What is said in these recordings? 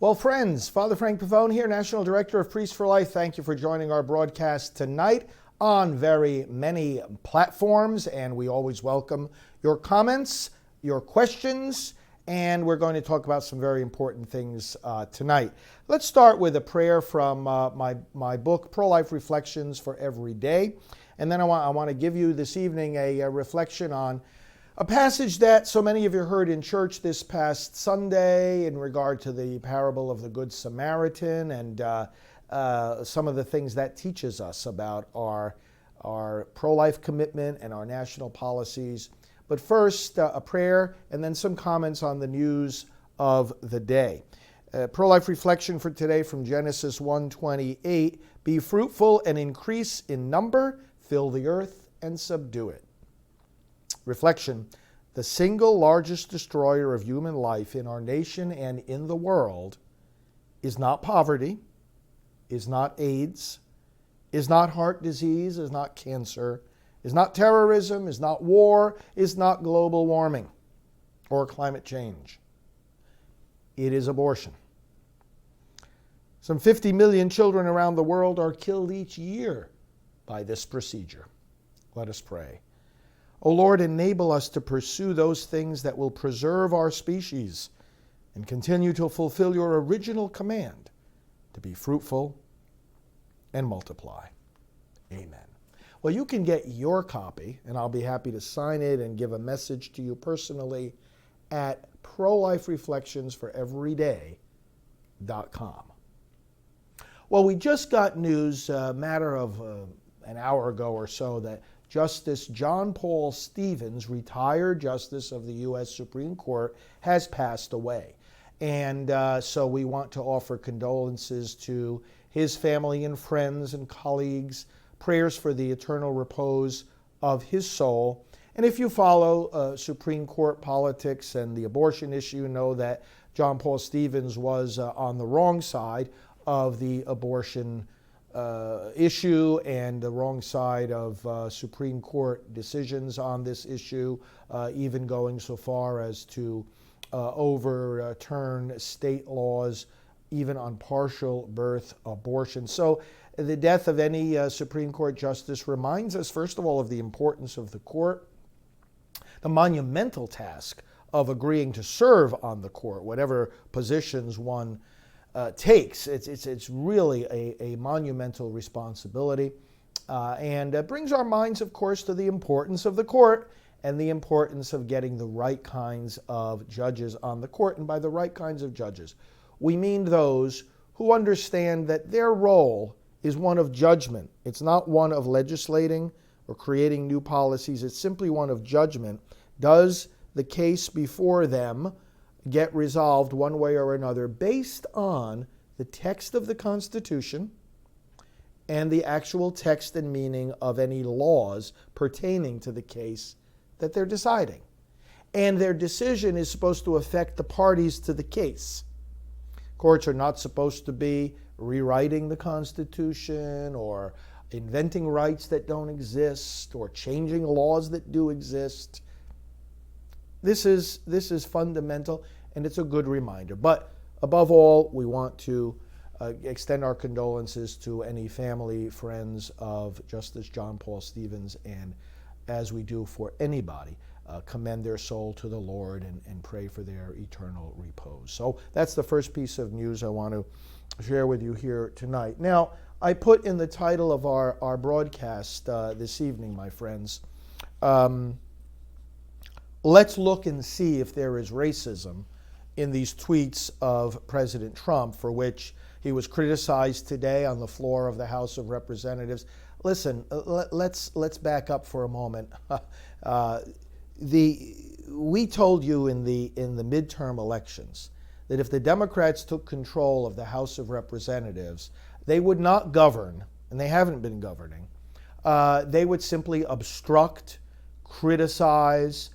Well, friends, Father Frank Pavone here, National Director of Priests for Life. Thank you for joining our broadcast tonight on very many platforms, and we always welcome your comments, your questions, and we're going to talk about some very important things tonight. Let's start with a prayer from my book, Pro-Life Reflections for Every Day, and then I want to give you this evening a reflection on a passage that so many of you heard in church this past Sunday in regard to the parable of the Good Samaritan and some of the things that teaches us about our pro-life commitment and our national policies. But first, a prayer and then some comments on the news of the day. Pro-life reflection for today from Genesis 1:28. Be fruitful and increase in number, fill the earth and subdue it. Reflection, the single largest destroyer of human life in our nation and in the world is not poverty, is not AIDS, is not heart disease, is not cancer, is not terrorism, is not war, is not global warming or climate change. It is abortion. Some 50 million children around the world are killed each year by this procedure. Let us pray. O Lord, enable us to pursue those things that will preserve our species and continue to fulfill your original command to be fruitful and multiply. Amen. Well, you can get your copy, and I'll be happy to sign it and give a message to you personally at prolifereflectionsforeveryday.com. Well, we just got news a matter of an hour ago or so that Justice John Paul Stevens, retired Justice of the U.S. Supreme Court, has passed away. And so we want to offer condolences to his family and friends and colleagues, prayers for the eternal repose of his soul. And if you follow Supreme Court politics and the abortion issue, know that John Paul Stevens was on the wrong side of the abortion issue and the wrong side of Supreme Court decisions on this issue, even going so far as to overturn state laws even on partial birth abortion. So the death of any Supreme Court justice reminds us, first of all, of the importance of the court, the monumental task of agreeing to serve on the court, whatever positions one takes. It's really a monumental responsibility, and brings our minds, of course, to the importance of the court and the importance of getting the right kinds of judges on the court. And by the right kinds of judges, we mean those who understand that their role is one of judgment. It's not one of legislating or creating new policies. It's simply one of judgment. Does the case before them get resolved one way or another based on the text of the Constitution and the actual text and meaning of any laws pertaining to the case that they're deciding? And their decision is supposed to affect the parties to the case. Courts are not supposed to be rewriting the Constitution or inventing rights that don't exist or changing laws that do exist. This is fundamental, and it's a good reminder. But above all, we want to extend our condolences to any family, friends of Justice John Paul Stevens, and as we do for anybody, commend their soul to the Lord and pray for their eternal repose. So that's the first piece of news I want to share with you here tonight. Now, I put in the title of our broadcast this evening, my friends, let's look and see if there is racism in these tweets of President Trump, for which he was criticized today on the floor of the House of Representatives. Listen, let's back up for a moment. We told you in the midterm elections that if the Democrats took control of the House of Representatives, they would not govern, and they haven't been governing. They would simply obstruct, criticize,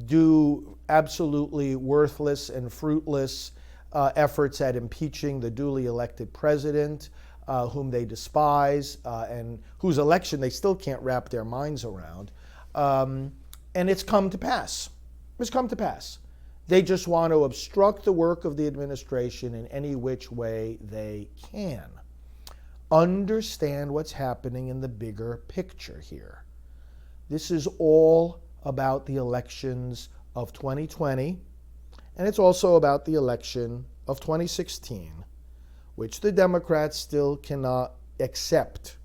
do absolutely worthless and fruitless efforts at impeaching the duly elected president, whom they despise, and whose election they still can't wrap their minds around. And it's come to pass. It's come to pass. They just want to obstruct the work of the administration in any which way they can. Understand what's happening in the bigger picture here. This is all about the elections of 2020, and it's also about the election of 2016, which the Democrats still cannot accept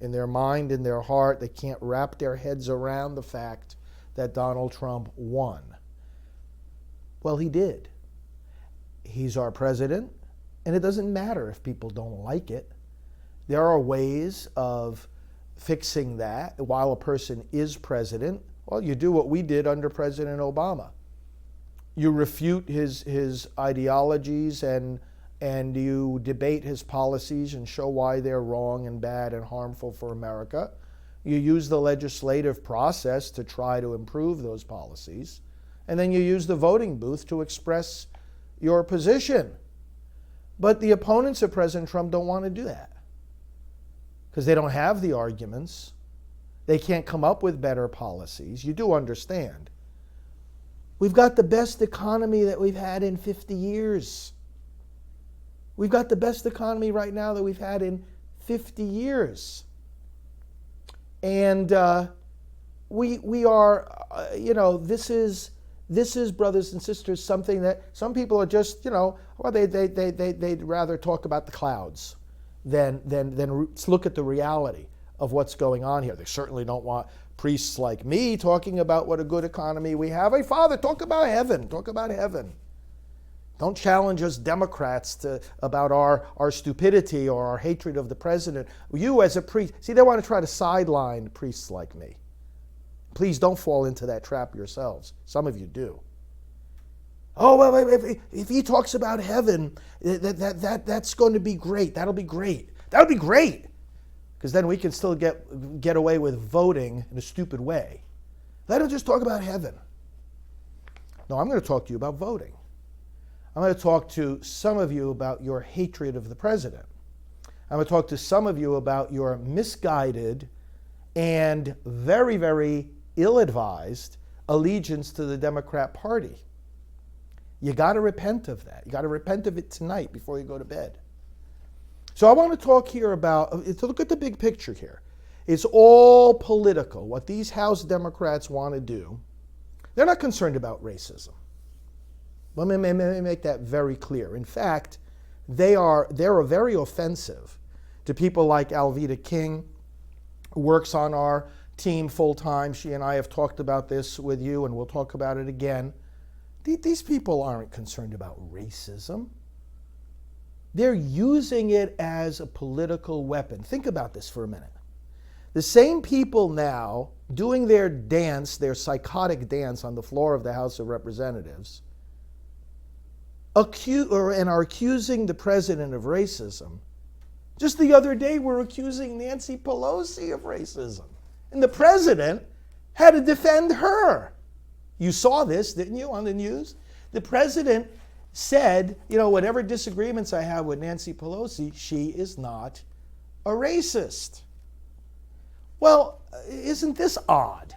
in their mind, in their heart. They can't wrap their heads around the fact that Donald Trump won. Well, he did. He's our president, and it doesn't matter if people don't like it. There are ways of fixing that while a person is president. Well, you do what we did under President Obama. You refute his ideologies and you debate his policies and show why they're wrong and bad and harmful for America. You use the legislative process to try to improve those policies. And then you use the voting booth to express your position. But the opponents of President Trump don't want to do that because they don't have the arguments. They can't come up with better policies. You do understand. We've got the best economy that we've had in 50 years. We've got the best economy right now that we've had in 50 years. And we are, this is, brothers and sisters, something that some people are just, well, they'd rather talk about the clouds than look at the reality of what's going on here. They certainly don't want priests like me talking about what a good economy we have. Hey, Father, talk about heaven. Talk about heaven. Don't challenge us Democrats about our stupidity or our hatred of the president. You as a priest, see, they want to try to sideline priests like me. Please don't fall into that trap yourselves. Some of you do. Oh, well, if he talks about heaven, that's going to be great. That'll be great. That'll be great. Because then we can still get away with voting in a stupid way. Let him just talk about heaven. No, I'm going to talk to you about voting. I'm going to talk to some of you about your hatred of the president. I'm going to talk to some of you about your misguided and very, very ill-advised allegiance to the Democrat Party. You got to repent of that. You got to repent of it tonight before you go to bed. So I want to talk here about, look at the big picture here. It's all political. What these House Democrats want to do, they're not concerned about racism. Let me make that very clear. In fact, they're very offensive to people like Alveda King, who works on our team full-time. She and I have talked about this with you, and we'll talk about it again. These people aren't concerned about racism. They're using it as a political weapon. Think about this for a minute. The same people now doing their dance, their psychotic dance on the floor of the House of Representatives, and are accusing the president of racism. Just the other day, we're accusing Nancy Pelosi of racism. And the president had to defend her. You saw this, didn't you, on the news? The president said, whatever disagreements I have with Nancy Pelosi, she is not a racist. Well, isn't this odd?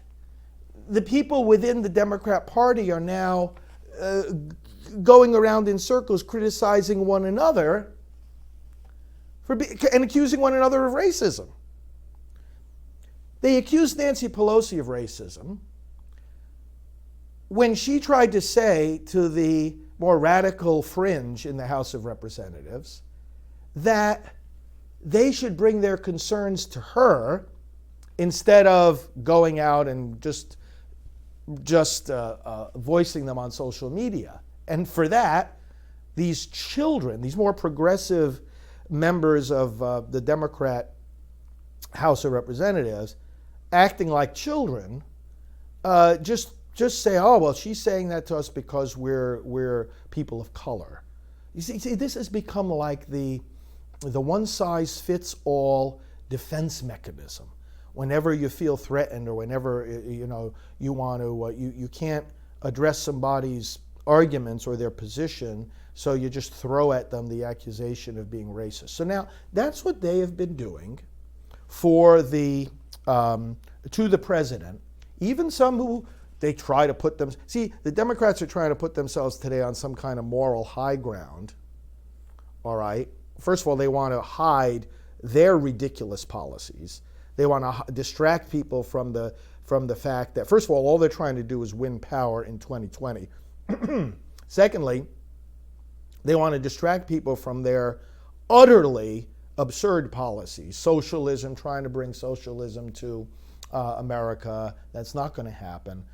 The people within the Democrat Party are now going around in circles criticizing one another and accusing one another of racism. They accused Nancy Pelosi of racism when she tried to say to the more radical fringe in the House of Representatives that they should bring their concerns to her instead of going out and just voicing them on social media. And for that, these children, these more progressive members of the Democrat House of Representatives, acting like children, just say, oh, well, she's saying that to us because we're people of color. You see, this has become like the one-size-fits-all defense mechanism. Whenever you feel threatened or whenever you want to, you can't address somebody's arguments or their position, so you just throw at them the accusation of being racist. So now that's what they have been doing to the president. Even some who They try to put them, see, the Democrats are trying to put themselves today on some kind of moral high ground, all right? First of all, they want to hide their ridiculous policies. They want to distract people from the fact that, first of all they're trying to do is win power in 2020. Secondly, they want to distract people from their utterly absurd policies. Socialism, trying to bring socialism to America, that's not going to happen.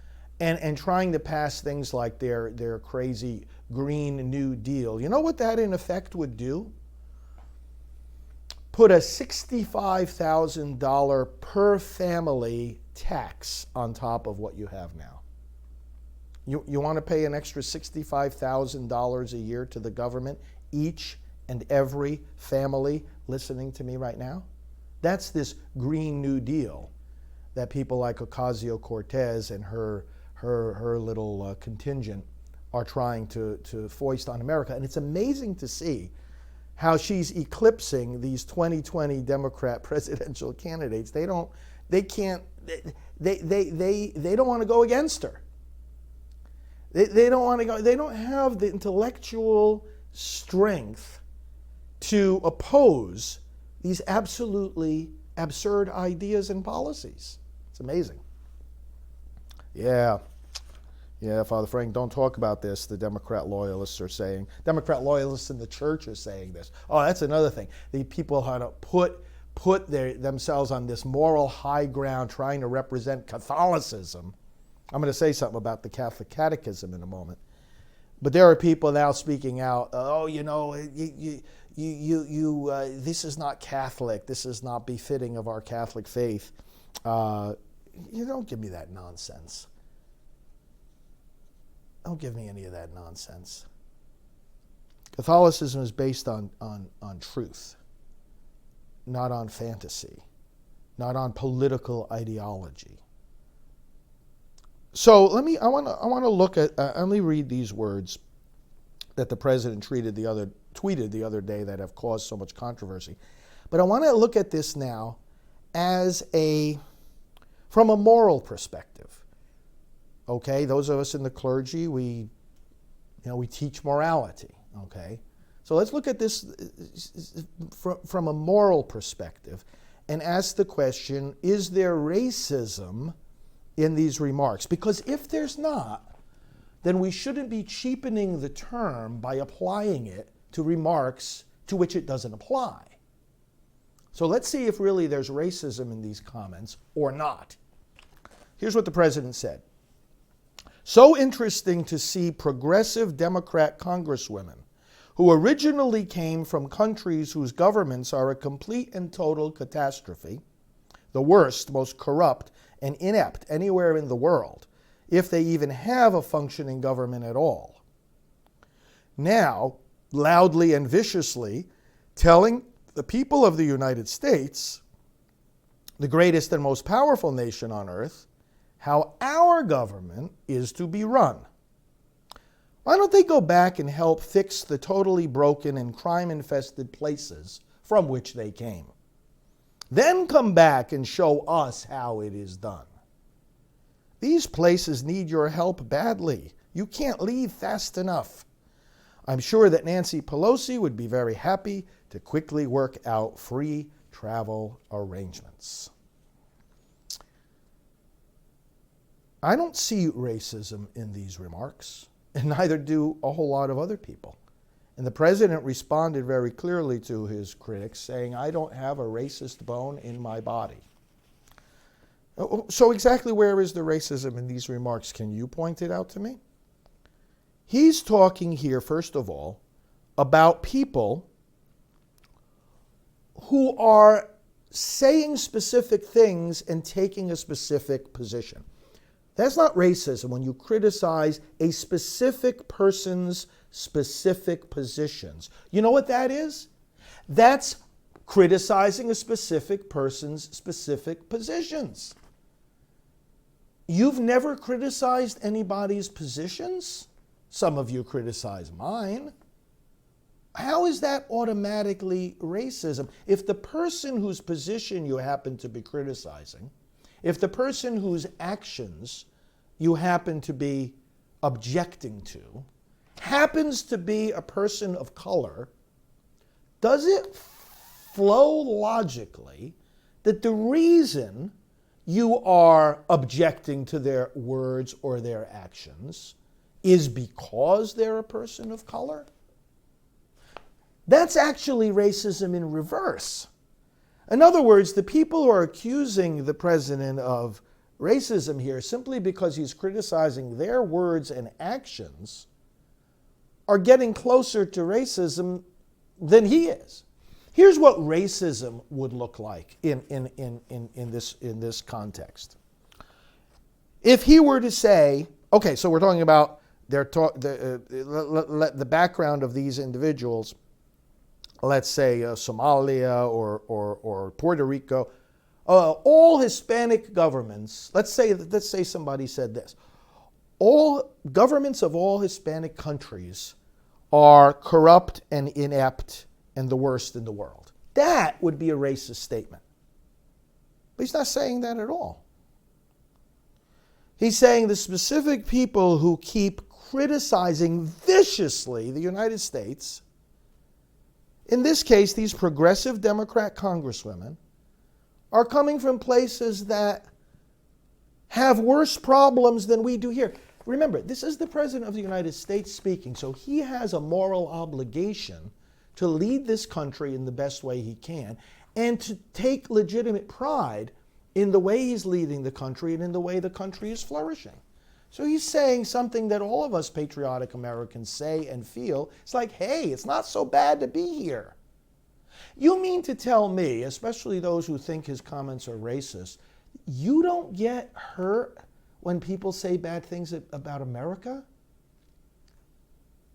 And trying to pass things like their crazy Green New Deal. You know what that in effect would do? Put a $65,000 per family tax on top of what you have now. You want to pay an extra $65,000 a year to the government, each and every family listening to me right now? That's this Green New Deal that people like Ocasio-Cortez and her little contingent are trying to foist on America. And it's amazing to see how she's eclipsing these 2020 Democrat presidential candidates. They don't want to go against her. They don't want to go. They don't have the intellectual strength to oppose these absolutely absurd ideas and policies. It's amazing. Yeah, Father Frank, don't talk about this, the Democrat loyalists are saying. Democrat loyalists in the church are saying this. Oh, that's another thing. The people how to put themselves on this moral high ground trying to represent Catholicism. I'm going to say something about the Catholic Catechism in a moment. But there are people now speaking out, oh, this is not Catholic. This is not befitting of our Catholic faith. You don't give me that nonsense. Don't give me any of that nonsense. Catholicism is based on truth, not on fantasy, not on political ideology. So I want to look at. Let me read these words that the president tweeted the other day that have caused so much controversy. But I want to look at this now from a moral perspective. Okay, those of us in the clergy, we teach morality. Okay, so let's look at this from a moral perspective and ask the question: is there racism in these remarks? Because if there's not, then we shouldn't be cheapening the term by applying it to remarks to which it doesn't apply. So let's see if really there's racism in these comments or not. Here's what the president said. So interesting to see progressive Democrat congresswomen who originally came from countries whose governments are a complete and total catastrophe, the worst, most corrupt, and inept anywhere in the world, if they even have a functioning government at all. Now, loudly and viciously, telling the people of the United States, the greatest and most powerful nation on earth, how our government is to be run. Why don't they go back and help fix the totally broken and crime-infested places from which they came? Then come back and show us how it is done. These places need your help badly. You can't leave fast enough. I'm sure that Nancy Pelosi would be very happy to quickly work out free travel arrangements. I don't see racism in these remarks, and neither do a whole lot of other people. And the president responded very clearly to his critics, saying, I don't have a racist bone in my body. So exactly where is the racism in these remarks? Can you point it out to me? He's talking here, first of all, about people who are saying specific things and taking a specific position. That's not racism when you criticize a specific person's specific positions. You know what that is? That's criticizing a specific person's specific positions. You've never criticized anybody's positions? Some of you criticize mine. How is that automatically racism? If the person whose position you happen to be criticizing, if the person whose actions you happen to be objecting to happens to be a person of color, does it flow logically that the reason you are objecting to their words or their actions is because they're a person of color? That's actually racism in reverse. In other words, the people who are accusing the president of racism here simply because he's criticizing their words and actions are getting closer to racism than he is. Here's what racism would look like in this context. If he were to say, okay, so we're talking about the background of these individuals, let's say Somalia or Puerto Rico, all Hispanic governments, let's say somebody said this, all governments of all Hispanic countries are corrupt and inept and the worst in the world. That would be a racist statement. But he's not saying that at all. He's saying the specific people who keep criticizing viciously the United States, in this case, these progressive Democrat congresswomen, are coming from places that have worse problems than we do here. Remember, this is the President of the United States speaking, so he has a moral obligation to lead this country in the best way he can and to take legitimate pride in the way he's leading the country and in the way the country is flourishing. So he's saying something that all of us patriotic Americans say and feel. It's like, hey, it's not so bad to be here. You mean to tell me, especially those who think his comments are racist, you don't get hurt when people say bad things about America?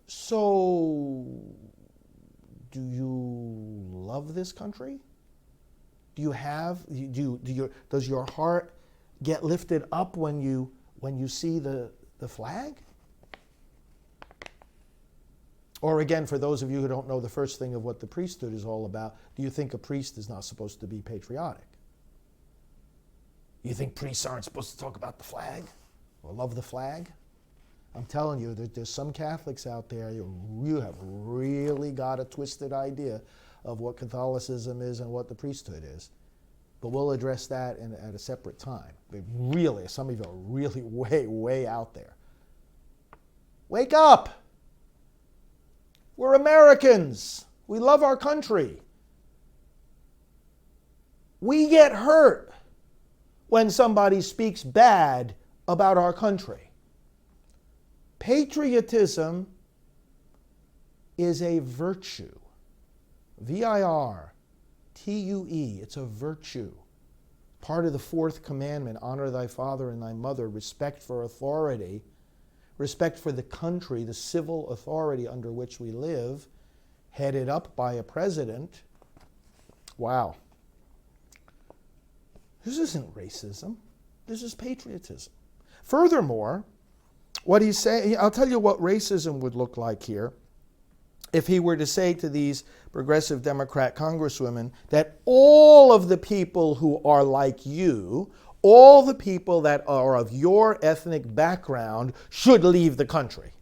So, do you love this country? Does your heart get lifted up when you see the flag? Or again, for those of you who don't know the first thing of what the priesthood is all about, do you think a priest is not supposed to be patriotic? You think priests aren't supposed to talk about the flag or love the flag? I'm telling you, there's some Catholics out there, you have really got a twisted idea of what Catholicism is and what the priesthood is. But we'll address that at a separate time. Some of you are really way, way out there. Wake up! We're Americans. We love our country. We get hurt when somebody speaks bad about our country. Patriotism is a virtue. virtue. It's a virtue. Part of the fourth commandment, honor thy father and thy mother, respect for authority, respect for the country, the civil authority under which we live, headed up by a president. Wow. This isn't racism. This is patriotism. Furthermore, what he's saying, I'll tell you what racism would look like here if he were to say to these progressive Democrat congresswomen that all of the people who are like you, all the people that are of your ethnic background should leave the country.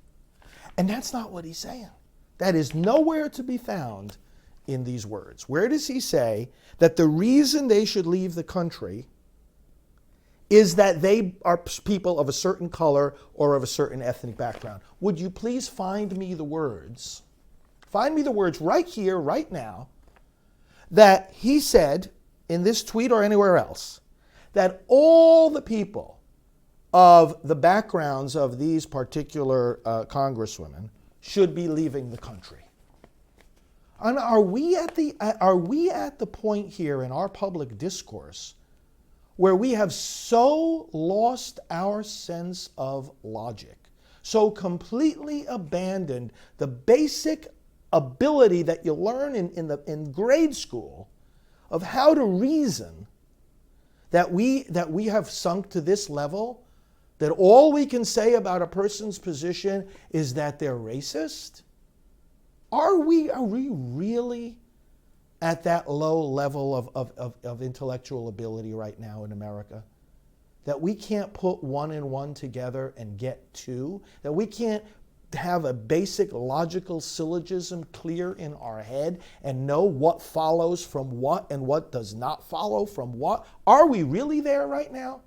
And that's not what he's saying. That is nowhere to be found in these words. Where does he say that the reason they should leave the country is that they are people of a certain color or of a certain ethnic background? Would you please find me the words? Find me the words right here, right now, that he said in this tweet or anywhere else, that all the people of the backgrounds of these particular congresswomen should be leaving the country. And are we at the point here in our public discourse where we have so lost our sense of logic, so completely abandoned the basic ability that you learn in grade school of how to reason, that we have sunk to this level, that all we can say about a person's position is that they're racist? Are we really at that low level of intellectual ability right now in America? that we can't put one and one together and get two, that we can't have a basic logical syllogism clear in our head and know what follows from what and what does not follow from what? Are we really there right now?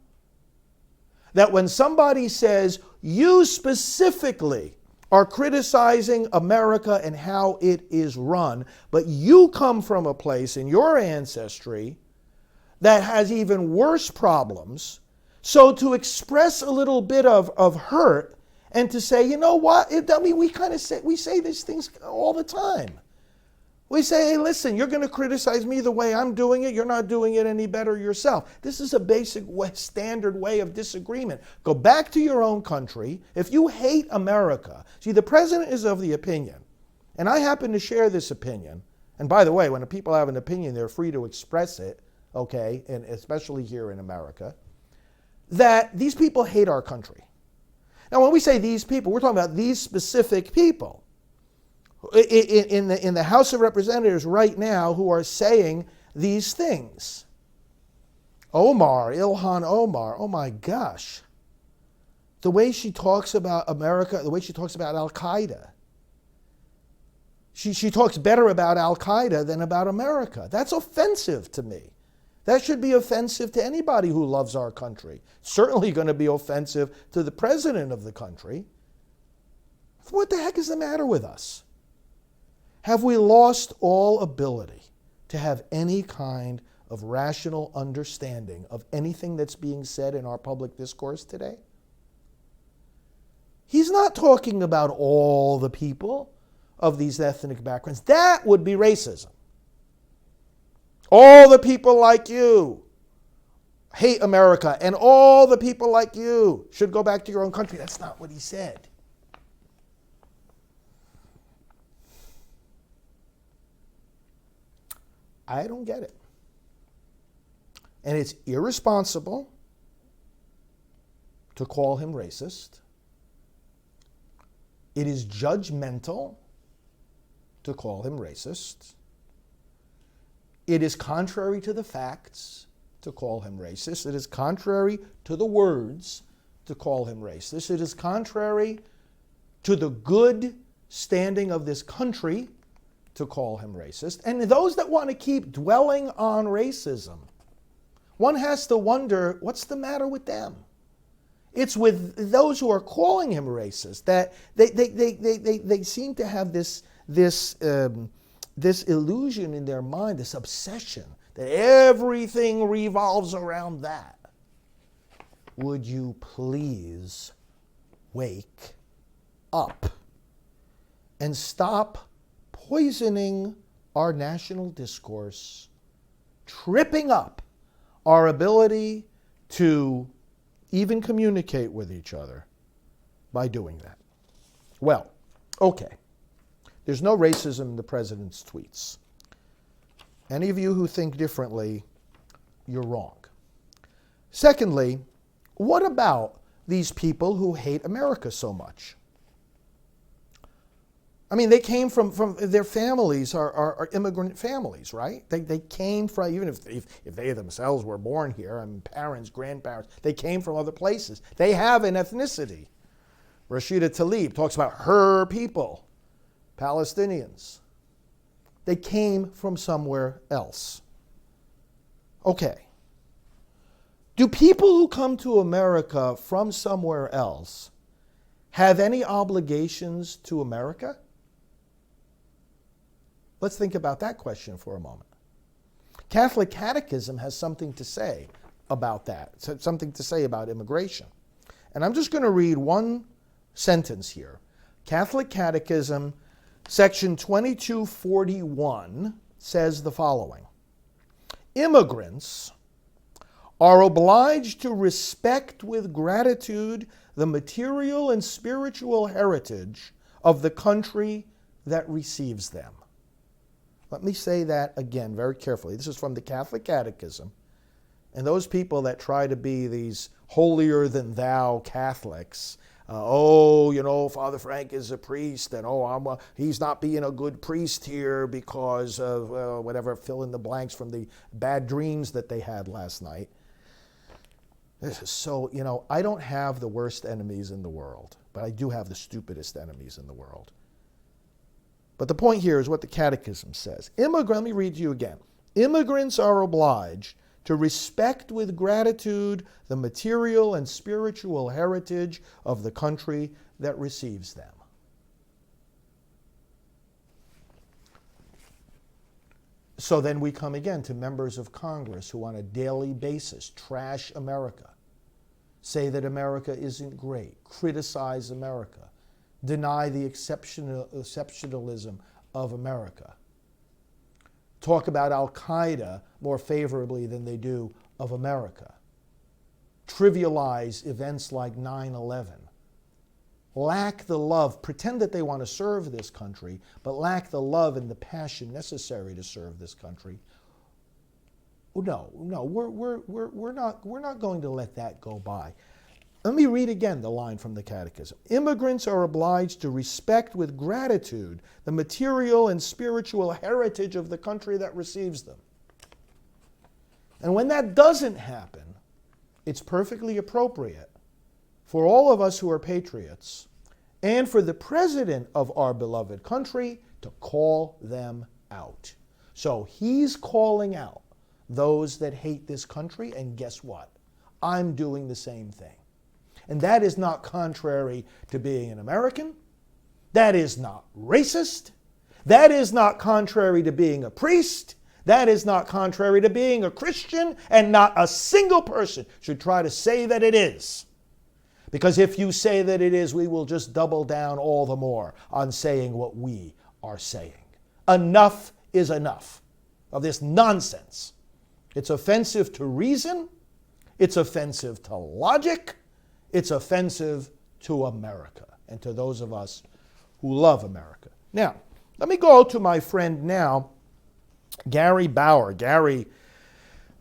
That when somebody says, you specifically are criticizing America and how it is run, but you come from a place in your ancestry that has even worse problems, so to express a little bit of hurt and to say, you know what, we say these things all the time. We say, hey, listen, you're going to criticize me the way I'm doing it. You're not doing it any better yourself. This is a basic standard way of disagreement. Go back to your own country. If you hate America, see, the president is of the opinion, and I happen to share this opinion. And by the way, when people have an opinion, they're free to express it, okay, and especially here in America, that these people hate our country. Now, when we say these people, we're talking about these specific people in the House of Representatives right now who are saying these things. Ilhan Omar, oh my gosh. The way she talks about America, the way she talks about Al-Qaeda. She talks better about Al-Qaeda than about America. That's offensive to me. That should be offensive to anybody who loves our country. It's certainly going to be offensive to the president of the country. What the heck is the matter with us? Have we lost all ability to have any kind of rational understanding of anything that's being said in our public discourse today? He's not talking about all the people of these ethnic backgrounds. That would be racism. All the people like you hate America, and all the people like you should go back to your own country. That's not what he said. I don't get it. And it's irresponsible to call him racist. It is judgmental to call him racist. It is contrary to the facts to call him racist. It is contrary to the words to call him racist. It is contrary to the good standing of this country to call him racist. And those that want to keep dwelling on racism, one has to wonder, what's the matter with them? It's with those who are calling him racist that they seem to have this illusion in their mind, this obsession that everything revolves around that. Would you please wake up and stop poisoning our national discourse, tripping up our ability to even communicate with each other by doing that? Well, okay. There's no racism in the president's tweets. Any of you who think differently, you're wrong. Secondly, what about these people who hate America so much? I mean, they came from their families are immigrant families, right? They came from, even if they themselves were born here, I mean, parents, grandparents, they came from other places. They have an ethnicity. Rashida Tlaib talks about her people, Palestinians. They came from somewhere else. Okay. Do people who come to America from somewhere else have any obligations to America? Let's think about that question for a moment. Catholic Catechism has something to say about that, something to say about immigration. And I'm just going to read one sentence here. Catholic Catechism, section 2241, says the following. Immigrants are obliged to respect with gratitude the material and spiritual heritage of the country that receives them. Let me say that again very carefully. This is from the Catholic Catechism. And those people that try to be these holier-than-thou Catholics, Father Frank is a priest, and he's not being a good priest here because of whatever, fill in the blanks from the bad dreams that they had last night. This is so, I don't have the worst enemies in the world, but I do have the stupidest enemies in the world. But the point here is what the Catechism says. Let me read to you again. Immigrants are obliged to respect with gratitude the material and spiritual heritage of the country that receives them. So then we come again to members of Congress who on a daily basis trash America, say that America isn't great, criticize America, deny the exceptionalism of America, talk about Al-Qaeda more favorably than they do of America, trivialize events like 9/11, lack the love, pretend that they want to serve this country, but lack the love and the passion necessary to serve this country. No, we're not going to let that go by. Let me read again the line from the Catechism. Immigrants are obliged to respect with gratitude the material and spiritual heritage of the country that receives them. And when that doesn't happen, it's perfectly appropriate for all of us who are patriots and for the president of our beloved country to call them out. So he's calling out those that hate this country, and guess what? I'm doing the same thing. And that is not contrary to being an American. That is not racist. That is not contrary to being a priest. That is not contrary to being a Christian, and not a single person should try to say that it is. Because if you say that it is, we will just double down all the more on saying what we are saying. Enough is enough of this nonsense. It's offensive to reason. It's offensive to logic. It's offensive to America and to those of us who love America. Now, let me go to my friend now, Gary Bauer. Gary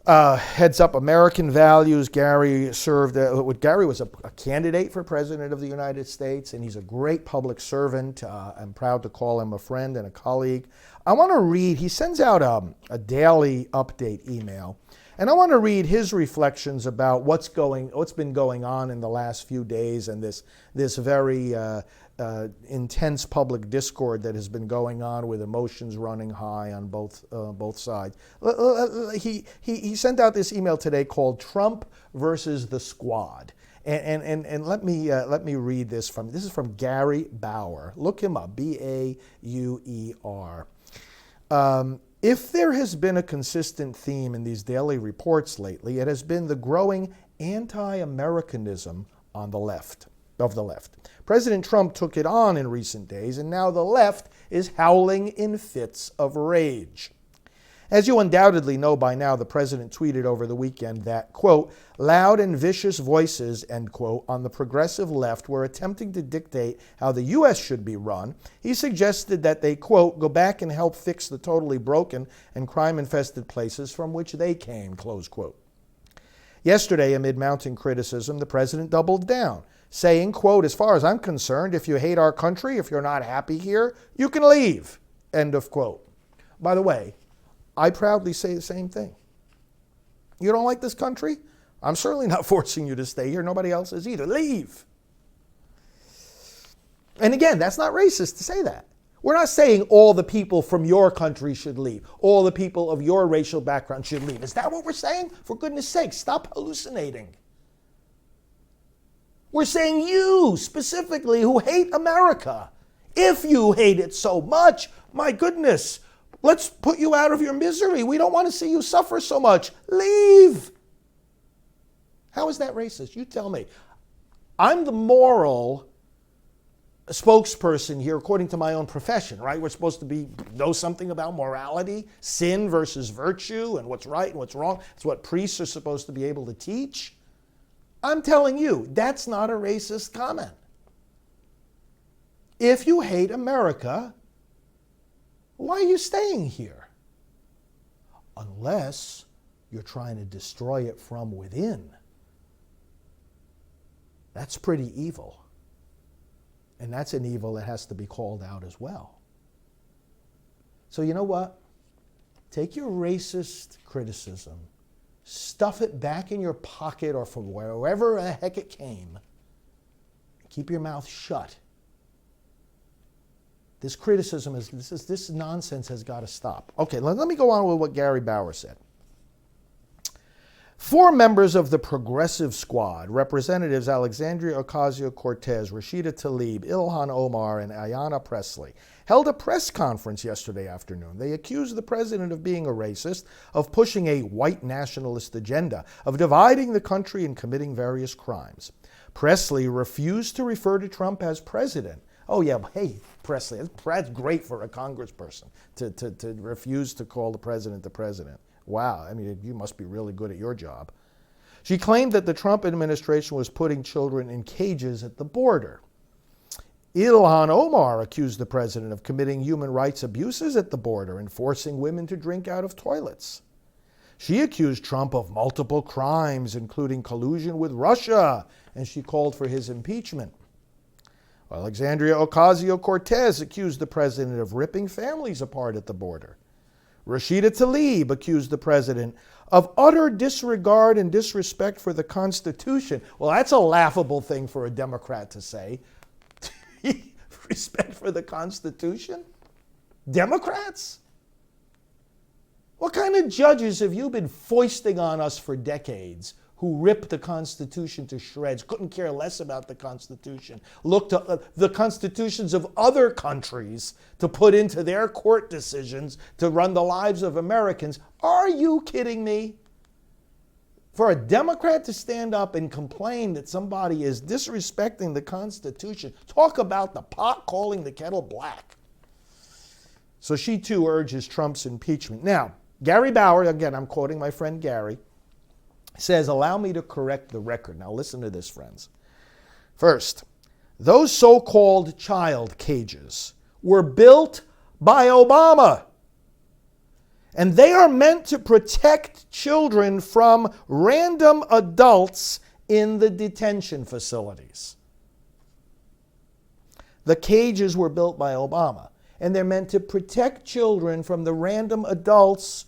heads up American Values. Gary served, Gary was a candidate for President of the United States, and he's a great public servant. I'm proud to call him a friend and a colleague. I want to read, he sends out a daily update email, and I want to read his reflections about what's been going on in the last few days, and this very intense public discord that has been going on with emotions running high on both sides. He sent out this email today called "Trump versus the Squad," and let me read this is from Gary Bauer. Look him up, Bauer. If there has been a consistent theme in these daily reports lately, it has been the growing anti-Americanism of the left. President Trump took it on in recent days, and now the left is howling in fits of rage. As you undoubtedly know by now, the president tweeted over the weekend that, quote, loud and vicious voices, end quote, on the progressive left were attempting to dictate how the U.S. should be run. He suggested that they, quote, go back and help fix the totally broken and crime-infested places from which they came, close quote. Yesterday, amid mounting criticism, the president doubled down, saying, quote, as far as I'm concerned, if you hate our country, if you're not happy here, you can leave, end of quote. By the way, I proudly say the same thing. You don't like this country? I'm certainly not forcing you to stay here. Nobody else is either. Leave. And again, that's not racist to say that. We're not saying all the people from your country should leave. All the people of your racial background should leave. Is that what we're saying? For goodness sake, stop hallucinating. We're saying you specifically who hate America. If you hate it so much, my goodness, let's put you out of your misery. We don't want to see you suffer so much. Leave. How is that racist? You tell me. I'm the moral spokesperson here according to my own profession, right? We're supposed to know something about morality, sin versus virtue, and what's right and what's wrong. It's what priests are supposed to be able to teach. I'm telling you, that's not a racist comment. If you hate America, why are you staying here? Unless you're trying to destroy it from within. That's pretty evil. And that's an evil that has to be called out as well. So you know what? Take your racist criticism stuff it back in your pocket or from wherever the heck it came. Keep your mouth shut. This criticism this nonsense has got to stop. Okay, let me go on with what Gary Bauer said. 4 members of the Progressive Squad, Representatives Alexandria Ocasio-Cortez, Rashida Tlaib, Ilhan Omar, and Ayanna Pressley, held a press conference yesterday afternoon. They accused the president of being a racist, of pushing a white nationalist agenda, of dividing the country and committing various crimes. Pressley refused to refer to Trump as president. Oh yeah, hey, Pressley, that's great for a congressperson to refuse to call the president the president. Wow, I mean, you must be really good at your job. She claimed that the Trump administration was putting children in cages at the border. Ilhan Omar accused the president of committing human rights abuses at the border and forcing women to drink out of toilets. She accused Trump of multiple crimes, including collusion with Russia, and she called for his impeachment. Alexandria Ocasio-Cortez accused the president of ripping families apart at the border. Rashida Tlaib accused the president of utter disregard and disrespect for the Constitution. Well, that's a laughable thing for a Democrat to say. Respect for the Constitution? Democrats? What kind of judges have you been foisting on us for decades who ripped the Constitution to shreds, couldn't care less about the Constitution, looked to the constitutions of other countries to put into their court decisions to run the lives of Americans? Are you kidding me? For a Democrat to stand up and complain that somebody is disrespecting the Constitution, talk about the pot calling the kettle black. So she too urges Trump's impeachment. Now, Gary Bauer, again, I'm quoting my friend Gary, says, allow me to correct the record. Now listen to this, friends. First, those so-called child cages were built by Obama. And they are meant to protect children from random adults in the detention facilities. The cages were built by Obama, and they're meant to protect children from the random adults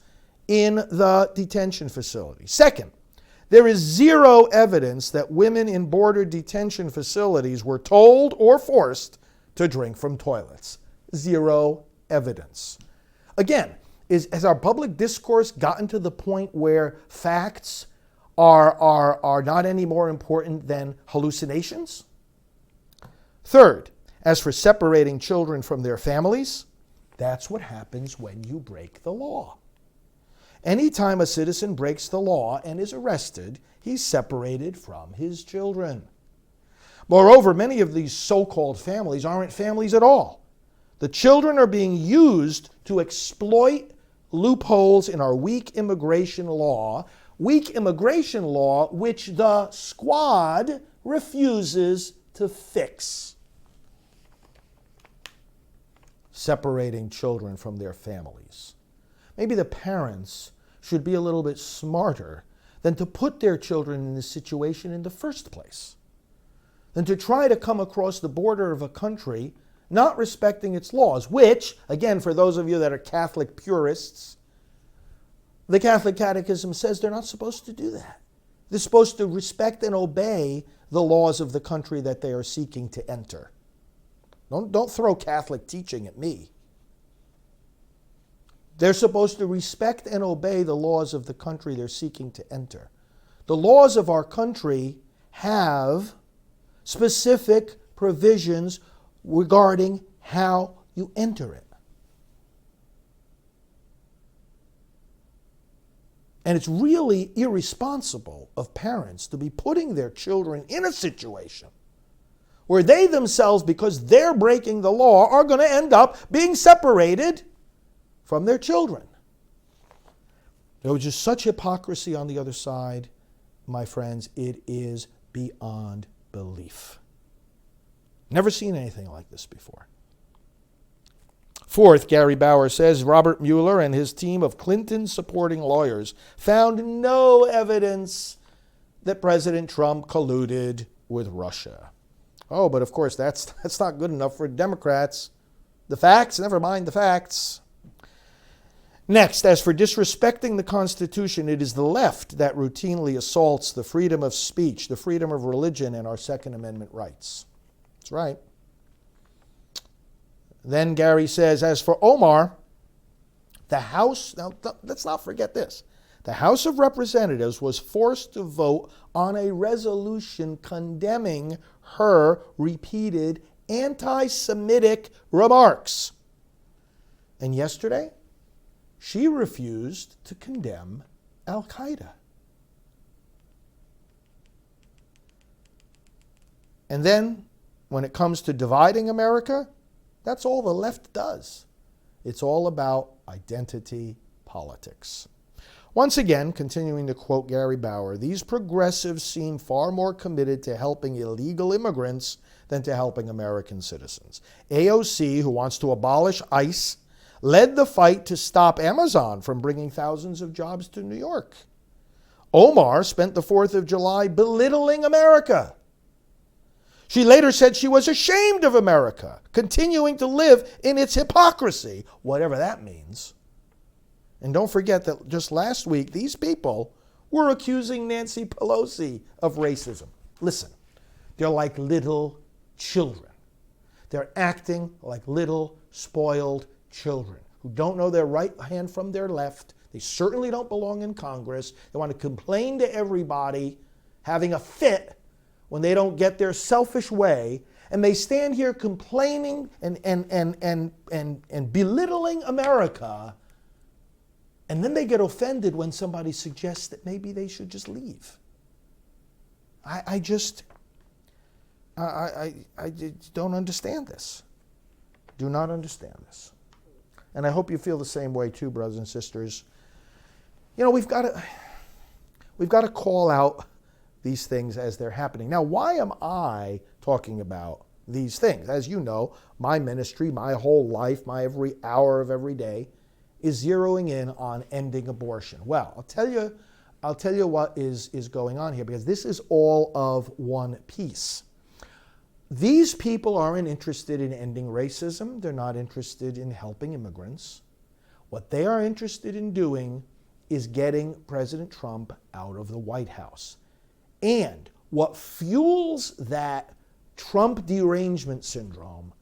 in the detention facility. Second, there is zero evidence that women in border detention facilities were told or forced to drink from toilets. Zero evidence. Again, has our public discourse gotten to the point where facts are not any more important than hallucinations? Third, as for separating children from their families, that's what happens when you break the law. Anytime a citizen breaks the law and is arrested, he's separated from his children. Moreover, many of these so-called families aren't families at all. The children are being used to exploit loopholes in our weak immigration law which the squad refuses to fix. Separating children from their families. Maybe the parents should be a little bit smarter than to put their children in this situation in the first place, than to try to come across the border of a country not respecting its laws, which, again, for those of you that are Catholic purists, the Catholic Catechism says they're not supposed to do that. They're supposed to respect and obey the laws of the country that they are seeking to enter. Don't throw Catholic teaching at me. They're supposed to respect and obey the laws of the country they're seeking to enter. The laws of our country have specific provisions regarding how you enter it. And it's really irresponsible of parents to be putting their children in a situation where they themselves, because they're breaking the law, are going to end up being separated from their children. There was just such hypocrisy on the other side, my friends, it is beyond belief. Never seen anything like this before. Fourth, Gary Bauer says, Robert Mueller and his team of Clinton-supporting lawyers found no evidence that President Trump colluded with Russia. Oh, but of course, that's not good enough for Democrats. The facts, never mind the facts. Next, as for disrespecting the Constitution, it is the left that routinely assaults the freedom of speech, the freedom of religion, and our Second Amendment rights. That's right. Then Gary says, as for Omar, the House, now let's not forget this, the House of Representatives was forced to vote on a resolution condemning her repeated anti-Semitic remarks. And yesterday, she refused to condemn Al-Qaeda. And then, when it comes to dividing America, that's all the left does. It's all about identity politics. Once again, continuing to quote Gary Bauer, these progressives seem far more committed to helping illegal immigrants than to helping American citizens. AOC, who wants to abolish ICE, led the fight to stop Amazon from bringing thousands of jobs to New York. Omar spent the 4th of July belittling America. She later said she was ashamed of America, continuing to live in its hypocrisy, whatever that means. And don't forget that just last week, these people were accusing Nancy Pelosi of racism. Listen, they're like little children. They're acting like little spoiled children who don't know their right hand from their left. They certainly don't belong in Congress. They want to complain to everybody, having a fit when they don't get their selfish way. And they stand here complaining and belittling America. And then they get offended when somebody suggests that maybe they should just leave. I just don't understand this. Do not understand this. And I hope you feel the same way too, brothers and sisters. You know, we've got to call out these things as they're happening. Now, why am I talking about these things? As you know, my ministry, my whole life, my every hour of every day is zeroing in on ending abortion. Well, I'll tell you what is going on here, because this is all of one piece. These people aren't interested in ending racism. They're not interested in helping immigrants. What they are interested in doing is getting President Trump out of the White House. And what fuels that Trump derangement syndrome,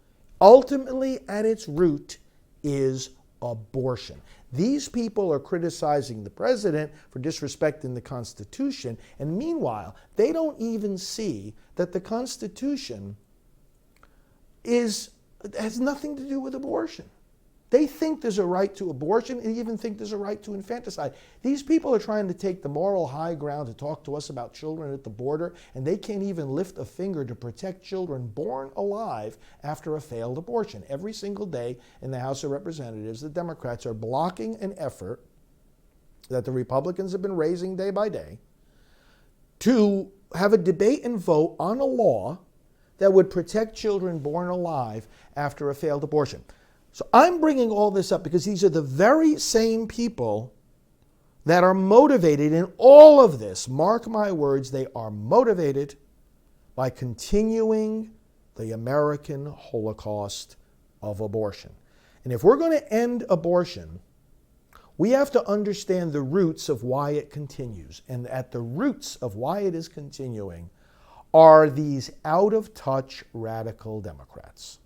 ultimately at its root, is abortion. These people are criticizing the president for disrespecting the Constitution, and meanwhile, they don't even see that the Constitution has nothing to do with abortion. They think there's a right to abortion and even think there's a right to infanticide. These people are trying to take the moral high ground to talk to us about children at the border, and they can't even lift a finger to protect children born alive after a failed abortion. Every single day in the House of Representatives, the Democrats are blocking an effort that the Republicans have been raising day by day to have a debate and vote on a law that would protect children born alive after a failed abortion. So I'm bringing all this up because these are the very same people that are motivated in all of this. Mark my words, they are motivated by continuing the American Holocaust of abortion. And if we're going to end abortion, we have to understand the roots of why it continues. And at the roots of why it is continuing are these out-of-touch radical Democrats.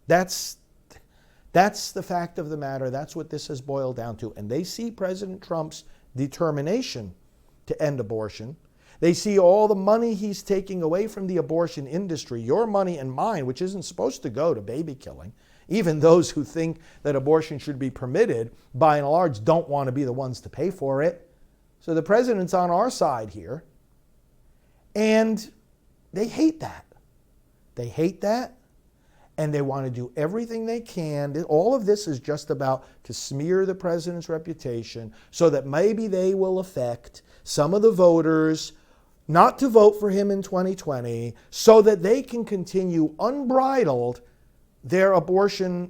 That's the fact of the matter. That's what this has boiled down to. And they see President Trump's determination to end abortion. They see all the money he's taking away from the abortion industry, your money and mine, which isn't supposed to go to baby killing. Even those who think that abortion should be permitted, by and large, don't want to be the ones to pay for it. So the president's on our side here. And they hate that. They hate that. And they want to do everything they can. All of this is just about to smear the president's reputation so that maybe they will affect some of the voters not to vote for him in 2020 so that they can continue unbridled their abortion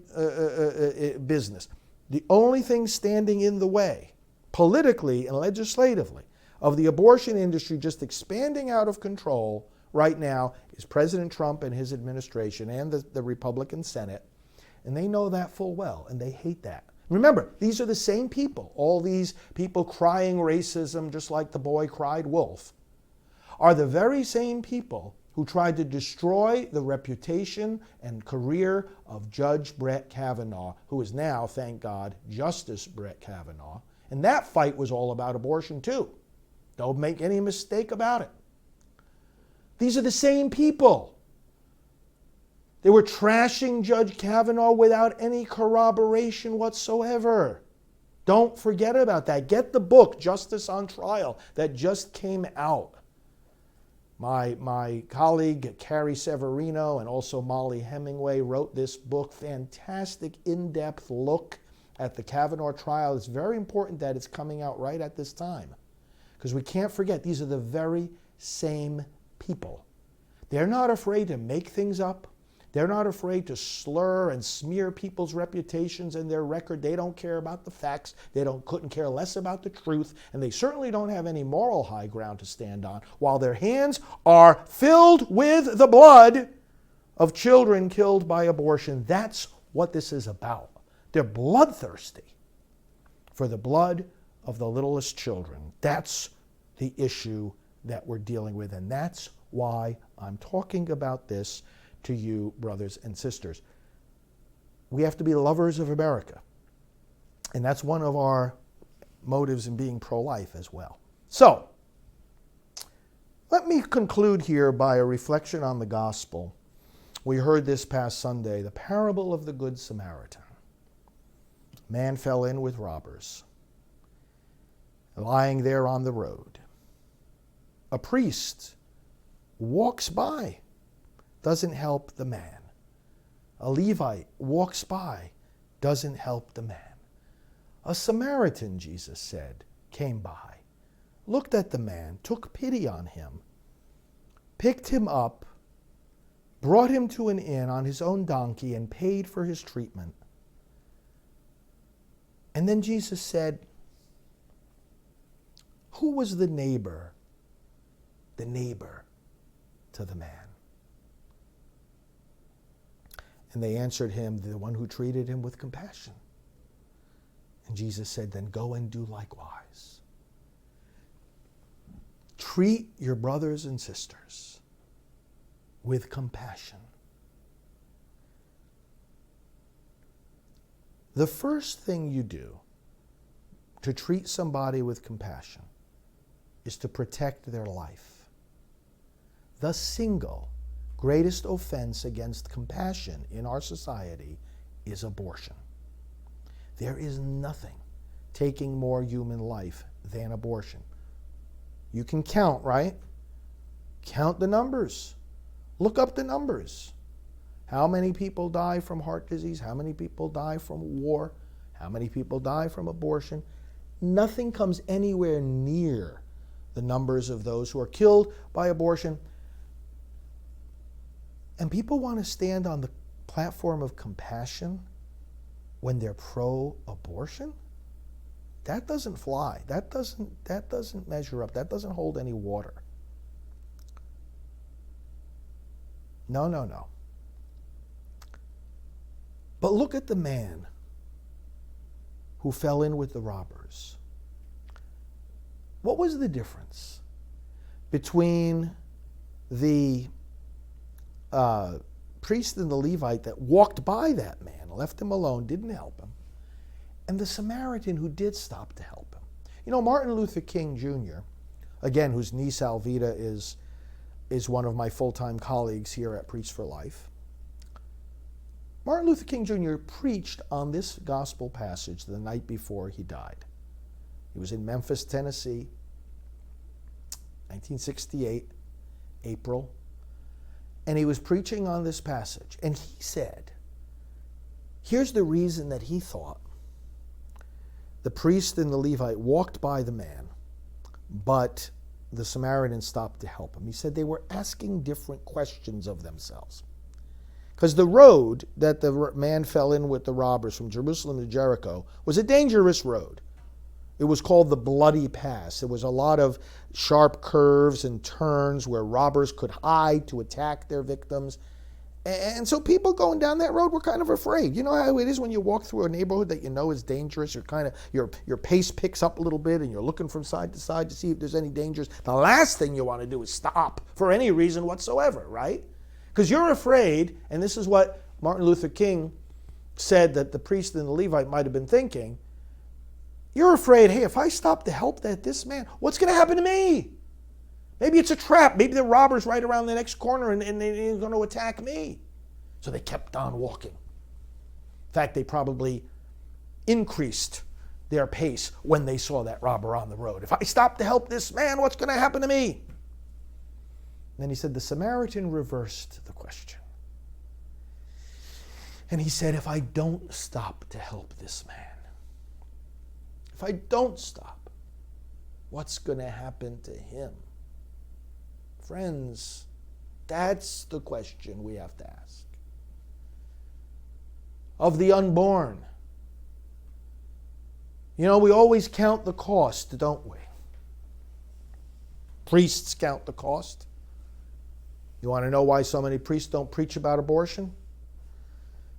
business. The only thing standing in the way, politically and legislatively, of the abortion industry just expanding out of control right now is President Trump and his administration and the Republican Senate. And they know that full well, and they hate that. Remember, these are the same people. All these people crying racism just like the boy cried wolf are the very same people who tried to destroy the reputation and career of Judge Brett Kavanaugh, who is now, thank God, Justice Brett Kavanaugh. And that fight was all about abortion too. Don't make any mistake about it. These are the same people. They were trashing Judge Kavanaugh without any corroboration whatsoever. Don't forget about that. Get the book, Justice on Trial, that just came out. My colleague, Carrie Severino, and also Molly Hemingway wrote this book. Fantastic, in-depth look at the Kavanaugh trial. It's very important that it's coming out right at this time, because we can't forget these are the very same people. They're not afraid to make things up. They're not afraid to slur and smear people's reputations and their record. They don't care about the facts. They couldn't care less about the truth. And they certainly don't have any moral high ground to stand on, while their hands are filled with the blood of children killed by abortion. That's what this is about. They're bloodthirsty for the blood of the littlest children. That's the issue that we're dealing with. And that's why I'm talking about this to you, brothers and sisters. We have to be lovers of America. And that's one of our motives in being pro-life as well. So, let me conclude here by a reflection on the gospel. We heard this past Sunday, the parable of the Good Samaritan. Man fell in with robbers, lying there on the road. A priest walks by, doesn't help the man. A Levite walks by, doesn't help the man. A Samaritan, Jesus said, came by, looked at the man, took pity on him, picked him up, brought him to an inn on his own donkey, and paid for his treatment. And then Jesus said, who was the neighbor to the man? And they answered him, the one who treated him with compassion. And Jesus said, then go and do likewise. Treat your brothers and sisters with compassion. The first thing you do to treat somebody with compassion is to protect their life. The single greatest offense against compassion in our society is abortion. There is nothing taking more human life than abortion. You can count, right? Count the numbers. Look up the numbers. How many people die from heart disease? How many people die from war? How many people die from abortion? Nothing comes anywhere near the numbers of those who are killed by abortion. And people want to stand on the platform of compassion when they're pro-abortion? That doesn't fly. That doesn't measure up. That doesn't hold any water. No. But look at the man who fell in with the robbers. What was the difference between the priest and the Levite that walked by that man, left him alone, didn't help him, and the Samaritan who did stop to help him? You know, Martin Luther King Jr., again, whose niece Alvita is one of my full-time colleagues here at Preach for Life. Martin Luther King Jr. preached on this gospel passage the night before he died. He was in Memphis, Tennessee, 1968, April, and he was preaching on this passage. And he said, here's the reason that he thought the priest and the Levite walked by the man, but the Samaritan stopped to help him. He said they were asking different questions of themselves. Because the road that the man fell in with the robbers from Jerusalem to Jericho was a dangerous road. It was called the Bloody Pass. There was a lot of sharp curves and turns where robbers could hide to attack their victims. And so people going down that road were kind of afraid. You know how it is when you walk through a neighborhood that you know is dangerous. You're kind of your pace picks up a little bit, and you're looking from side to side to see if there's any dangers. The last thing you want to do is stop for any reason whatsoever, right? Because you're afraid, and this is what Martin Luther King said that the priest and the Levite might have been thinking. You're afraid, hey, if I stop to help this man, what's going to happen to me? Maybe it's a trap. Maybe the robber's right around the next corner and they're going to attack me. So they kept on walking. In fact, they probably increased their pace when they saw that robber on the road. If I stop to help this man, what's going to happen to me? And then he said, the Samaritan reversed the question. And he said, if I don't stop to help this man, if I don't stop, what's going to happen to him? Friends, that's the question we have to ask. Of the unborn. You know, we always count the cost, don't we? Priests count the cost. You want to know why so many priests don't preach about abortion?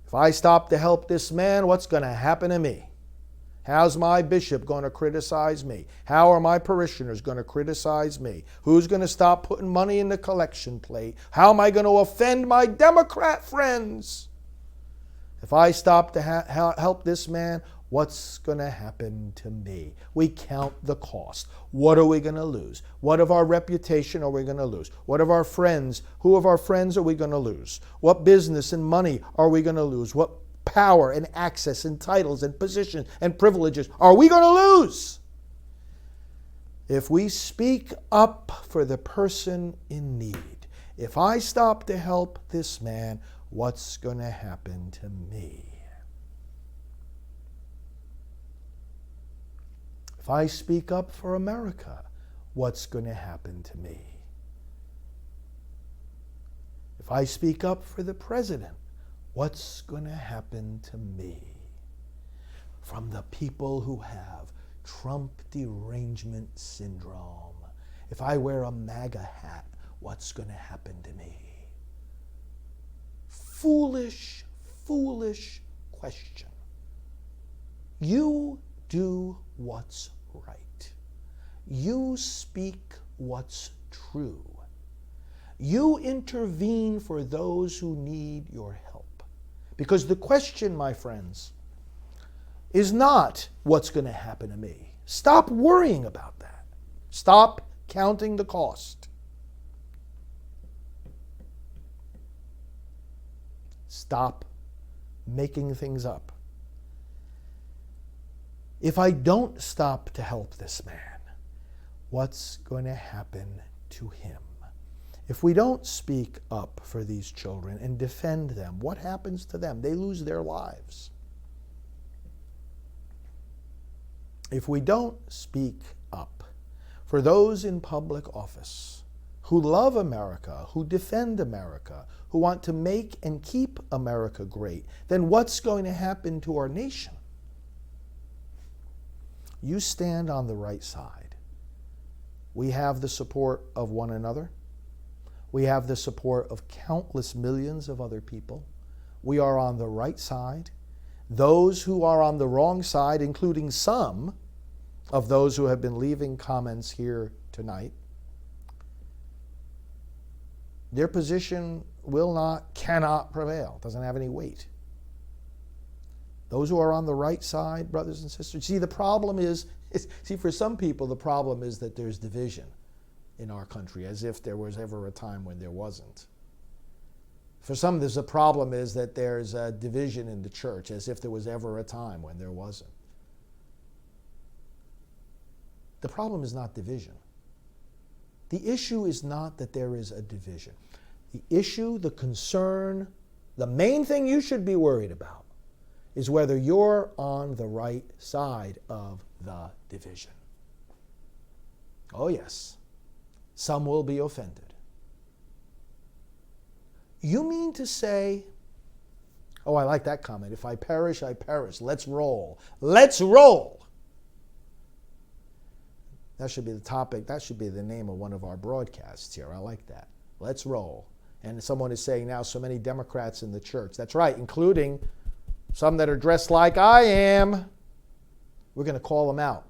If I stop to help this man, what's going to happen to me? How's my bishop going to criticize me? How are my parishioners going to criticize me? Who's going to stop putting money in the collection plate? How am I going to offend my Democrat friends? If I stop to help this man, what's going to happen to me? We count the cost. What are we going to lose? What of our reputation are we going to lose? What of our friends? Who of our friends are we going to lose? What business and money are we going to lose? What power and access and titles and positions and privileges are we going to lose? If we speak up for the person in need, if I stop to help this man, what's going to happen to me? If I speak up for America, what's going to happen to me? If I speak up for the president, what's going to happen to me? From the people who have Trump derangement syndrome. If I wear a MAGA hat, what's going to happen to me? Foolish, foolish question. You do what's right. You speak what's true. You intervene for those who need your help. Because the question, my friends, is not what's going to happen to me. Stop worrying about that. Stop counting the cost. Stop making things up. If I don't stop to help this man, what's going to happen to him? If we don't speak up for these children and defend them, what happens to them? They lose their lives. If we don't speak up for those in public office who love America, who defend America, who want to make and keep America great, then what's going to happen to our nation? You stand on the right side. We have the support of one another. We have the support of countless millions of other people. We are on the right side. Those who are on the wrong side, including some of those who have been leaving comments here tonight, their position cannot prevail, doesn't have any weight. Those who are on the right side, brothers and sisters, see, the problem is for some people, the problem is that there's division in our country, as if there was ever a time when there wasn't. For some, the problem is that there's a division in the church, as if there was ever a time when there wasn't. The problem is not division. The issue is not that there is a division. The issue, the concern, the main thing you should be worried about is whether you're on the right side of the division. Oh yes. Some will be offended. You mean to say, oh, I like that comment. If I perish, I perish. Let's roll. Let's roll. That should be the topic. That should be the name of one of our broadcasts here. I like that. Let's roll. And someone is saying now, so many Democrats in the church. That's right, including some that are dressed like I am. We're going to call them out.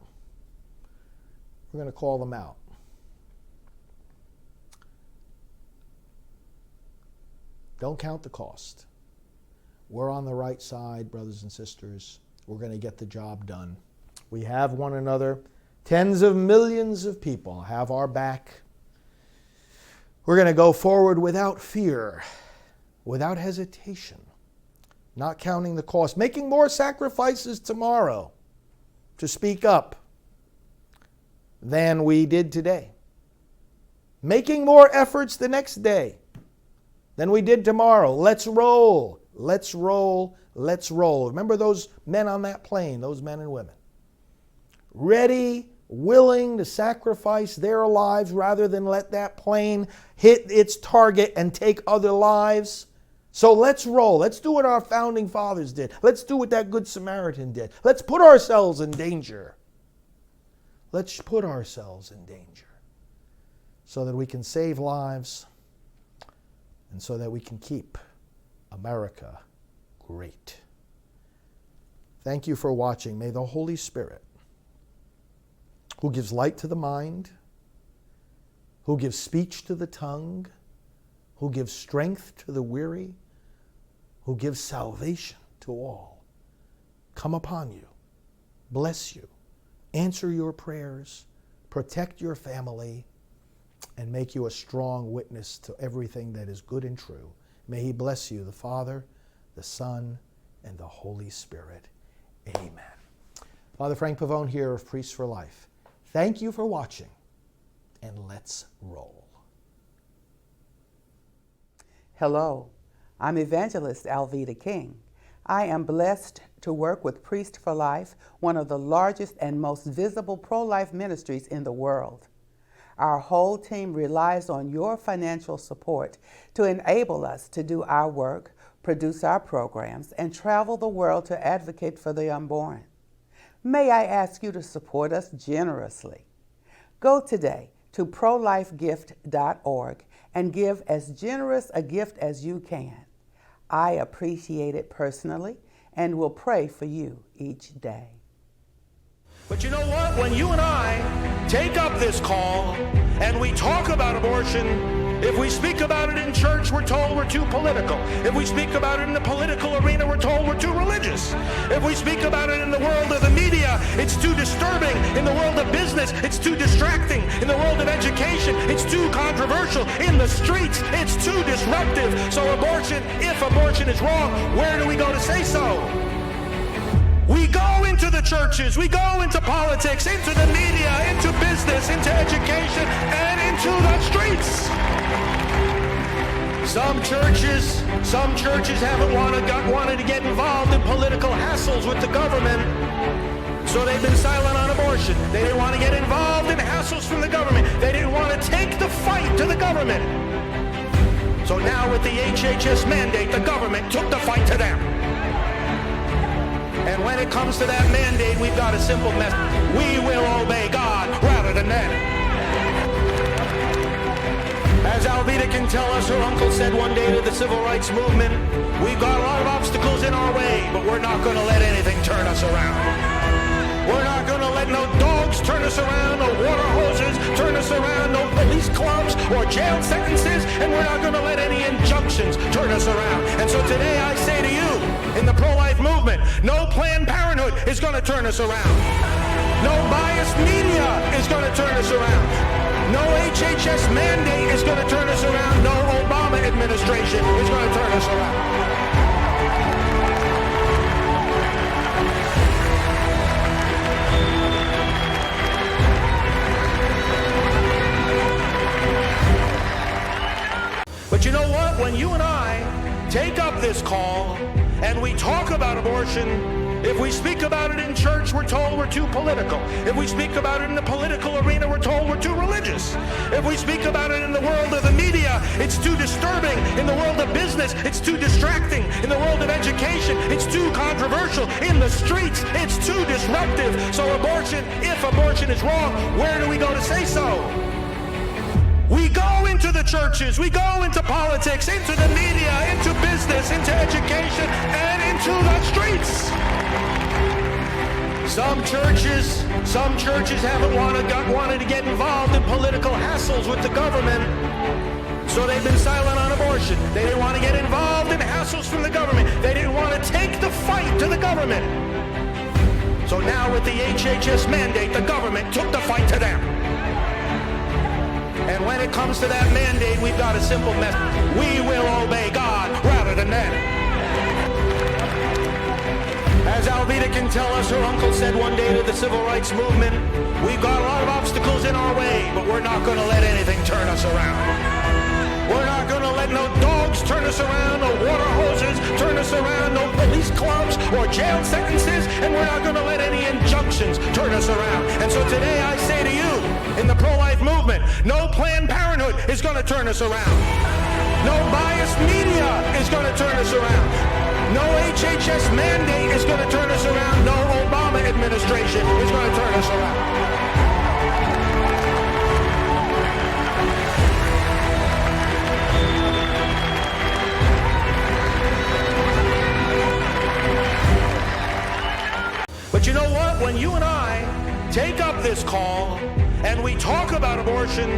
We're going to call them out. Don't count the cost. We're on the right side, brothers and sisters. We're going to get the job done. We have one another. Tens of millions of people have our back. We're going to go forward without fear, without hesitation, not counting the cost, making more sacrifices tomorrow to speak up than we did today, making more efforts the next day than we did tomorrow. Let's roll. Let's roll. Let's roll. Remember those men on that plane, those men and women, ready, willing to sacrifice their lives rather than let that plane hit its target and take other lives. So let's roll. Let's do what our founding fathers did. Let's do what that Good Samaritan did. Let's put ourselves in danger. Let's put ourselves in danger so that we can save lives and so that we can keep America great. Thank you for watching. May the Holy Spirit, who gives light to the mind, who gives speech to the tongue, who gives strength to the weary, who gives salvation to all, come upon you, bless you, answer your prayers, protect your family, and make you a strong witness to everything that is good and true. May He bless you, the Father, the Son, and the Holy Spirit. Amen. Father Frank Pavone here of Priests for Life. Thank you for watching, and let's roll. Hello, I'm Evangelist Alveda King. I am blessed to work with Priests for Life, one of the largest and most visible pro-life ministries in the world. Our whole team relies on your financial support to enable us to do our work, produce our programs, and travel the world to advocate for the unborn. May I ask you to support us generously? Go today to prolifegift.org and give as generous a gift as you can. I appreciate it personally and will pray for you each day. But you know what? When you and I take up this call and we talk about abortion, if we speak about it in church, we're told we're too political. If we speak about it in the political arena, we're told we're too religious. If we speak about it in the world of the media, it's too disturbing. In the world of business, it's too distracting. In the world of education, it's too controversial. In the streets, it's too disruptive. So abortion, if abortion is wrong, where do we go to say so? We go into the churches, we go into politics, into the media, into business, into education, and into the streets. Some churches haven't wanted to get involved in political hassles with the government, so they've been silent on abortion. They didn't want to get involved in hassles from the government. They didn't want to take the fight to the government. So now with the HHS mandate, the government took the fight to them. And when it comes to that mandate, we've got a simple message. We will obey God rather than men. As Alveda can tell us, her uncle said one day to the civil rights movement, we've got a lot of obstacles in our way, but we're not going to let anything turn us around. We're not going to let no dogs turn us around, no water hoses turn us around, no police clubs or jail sentences, and we're not going to let any injunctions turn us around. And so today I say to you, in the pro-life movement, no Planned Parenthood is going to turn us around. No biased media is going to turn us around. No HHS mandate is going to turn us around. No Obama administration is going to turn us around. But you know what? When you and I take up this call and we talk about abortion, if we speak about it in church, we're told we're too political. If we speak about it in the political arena, we're told we're too religious. If we speak about it in the world of the media, it's too disturbing. In the world of business, it's too distracting. In the world of education, it's too controversial. In the streets, it's too disruptive. So abortion, if abortion is wrong, where do we go to say so? We go into into the churches, we go into politics, into the media, into business, into education, and into the streets. Some churches haven't wanted to get involved in political hassles with the government, so they've been silent on abortion. They didn't want to get involved in hassles from the government. They didn't want to take the fight to the government. So now with the HHS mandate, the government took the fight to them. And when it comes to that mandate, we've got a simple message. We will obey God rather than them. As Alveda can tell us, her uncle said one day to the civil rights movement, we've got a lot of obstacles in our way, but we're not going to let anything turn us around. We're not going to let no dogs turn us around, no water hoses turn us around, no police clubs or jail sentences, and we're not going to let any injunctions turn us around. And so today I say to you, in the pro-life movement, no Planned Parenthood is going to turn us around. No biased media is going to turn us around. No HHS mandate is going to turn us around. No Obama administration is going to turn us around. But you know what? When you and I take up this call and we talk about abortion,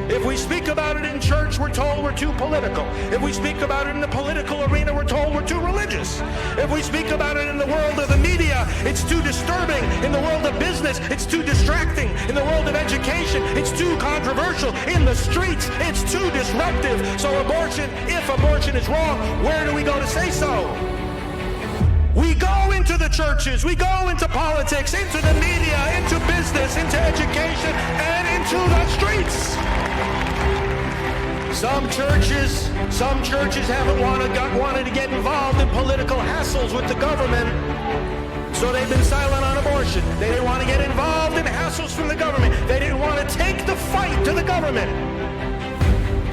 if we speak about it in church, we're told we're too political. If we speak about it in the political arena, we're told we're too religious. If we speak about it in the world of the media, it's too disturbing. In the world of business, it's too distracting. In the world of education, it's too controversial. In the streets, it's too disruptive. So if abortion is wrong, where do we go to say so? We go into the churches, we go into politics, into the media, into business, into education, and into the streets. Some churches haven't wanted to get involved in political hassles with the government, so they've been silent on abortion. They didn't want to get involved in hassles from the government. They didn't want to take the fight to the government.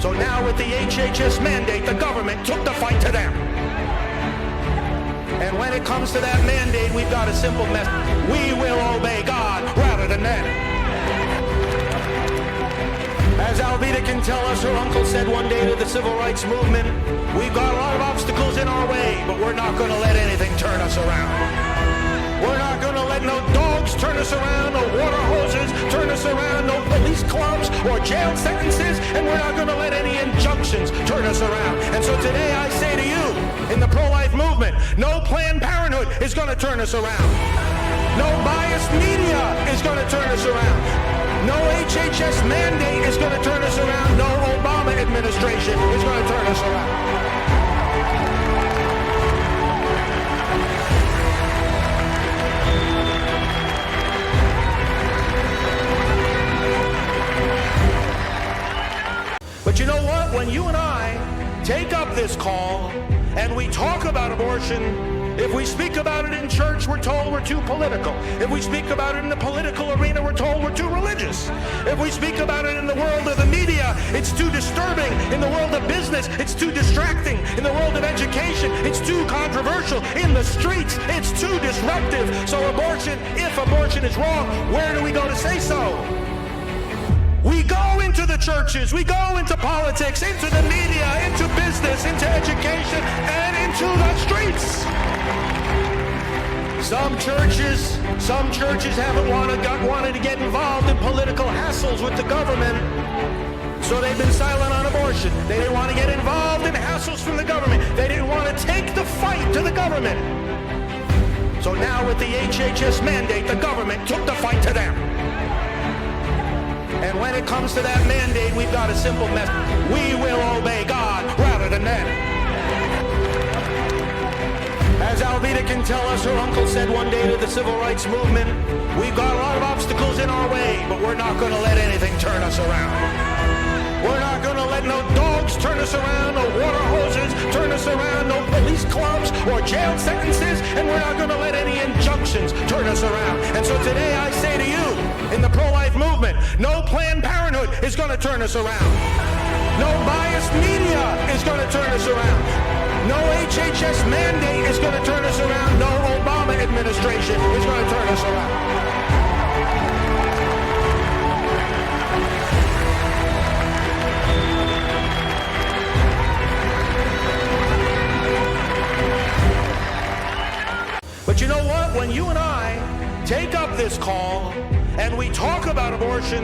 So now with the HHS mandate, the government took the fight to them. And when it comes to that mandate, we've got a simple message. We will obey God rather than them. As Alveda can tell us, her uncle said one day to the civil rights movement, we've got a lot of obstacles in our way, but we're not going to let anything turn us around. We're not going to let no dogs turn us around, no water hoses turn us around, no police clubs or jail sentences, and we're not going to let any injunctions turn us around. And so today I say to you, in the pro-life movement, no Planned Parenthood is going to turn us around. No biased media is going to turn us around. No HHS mandate is going to turn us around. No Obama administration is going to turn us around. But you know what? When you and I take up this call and we talk about abortion, if we speak about it in church, we're told we're too political. If we speak about it in the political arena, we're told we're too religious. If we speak about it in the world of the media, it's too disturbing. In the world of business, it's too distracting. In the world of education, it's too controversial. In the streets, it's too disruptive. So if abortion is wrong, where do we go to say so? We go into the churches, we go into politics, into the media, into business, into education, and into the streets. Some churches haven't wanted to get involved in political hassles with the government, so they've been silent on abortion. They didn't want to get involved in hassles from the government. They didn't want to take the fight to the government. So now with the HHS mandate, the government took the fight to them. And when it comes to that mandate, we've got a simple message. We will obey God rather than them. As Alveda can tell us, her uncle said one day to the civil rights movement, we've got a lot of obstacles in our way, but we're not going to let anything turn us around. We're not going to let no dogs turn us around, no water hoses turn us around, no police clubs or jail sentences, and we're not going to let any injunctions turn us around. And so today I say to you, in the pro-life movement, no Planned Parenthood is going to turn us around. No biased media is going to turn us around. No HHS mandate is going to turn us around. No Obama administration is going to turn us around. and we talk about abortion,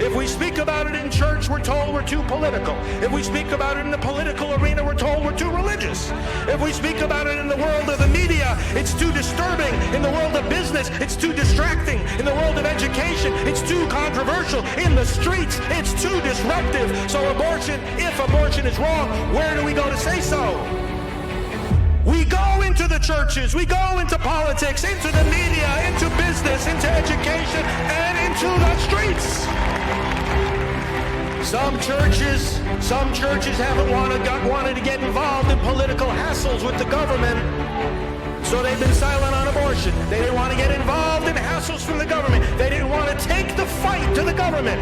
if we speak about it in church, we're told we're too political. If we speak about it in the political arena, we're told we're too religious. If we speak about it in the world of the media, it's too disturbing. In the world of business, it's too distracting. In the world of education, it's too controversial. In the streets, it's too disruptive. So abortion, if abortion is wrong, where do we go to say so? We go into the churches, we go into politics, into the media, into business, into education, and into the streets. Some churches haven't wanted to get involved in political hassles with the government, so they've been silent on abortion. They didn't want to get involved in hassles from the government. They didn't want to take the fight to the government.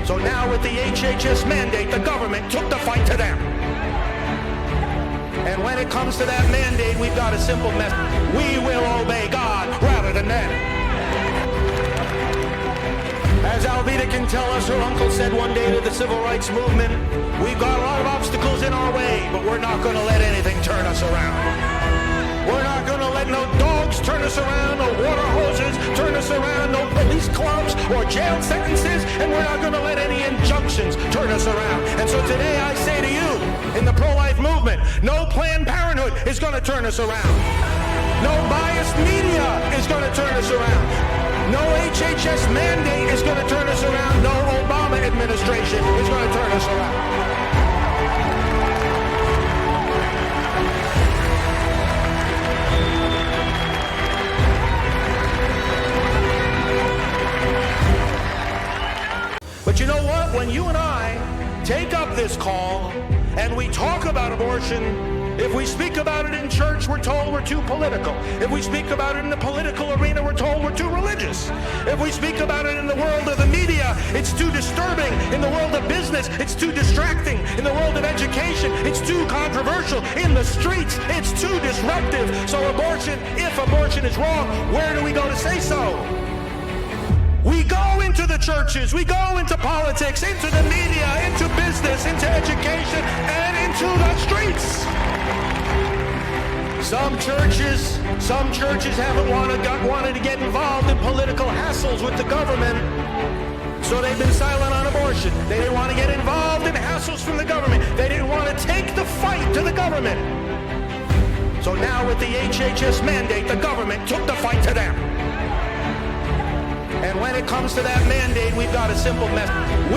So now with the HHS mandate, the government took the fight to them. And when it comes to that mandate, we've got a simple message. We will obey God rather than men. As Alveda can tell us, her uncle said one day to the civil rights movement, we've got a lot of obstacles in our way, but we're not going to let anything turn us around. We're not going to let no dogs turn us around, no water hoses turn us around, no police clubs or jail sentences, and we're not going to let any injunctions turn us around. And so today I say to you, in the pro-life movement, no Planned Parenthood is going to turn us around. No biased media is going to turn us around. No HHS mandate is going to turn us around. No Obama administration is going to turn us around. But you know what? When you and I take up this call and we talk about abortion, if we speak about it in church, we're told we're too political. If we speak about it in the political arena, we're told we're too religious. If we speak about it in the world of the media, it's too disturbing. In the world of business, it's too distracting. In the world of education, it's too controversial. In the streets, it's too disruptive. So abortion, if abortion is wrong, where do we go to say so? We go into the churches, we go into politics, into the media, into business, into education, and into the streets. Some churches haven't wanted to get involved in political hassles with the government, so they've been silent on abortion. They didn't want to get involved in hassles from the government. They didn't want to take the fight to the government. So now with the HHS mandate, the government took the fight to them. And when it comes to that mandate, we've got a simple message.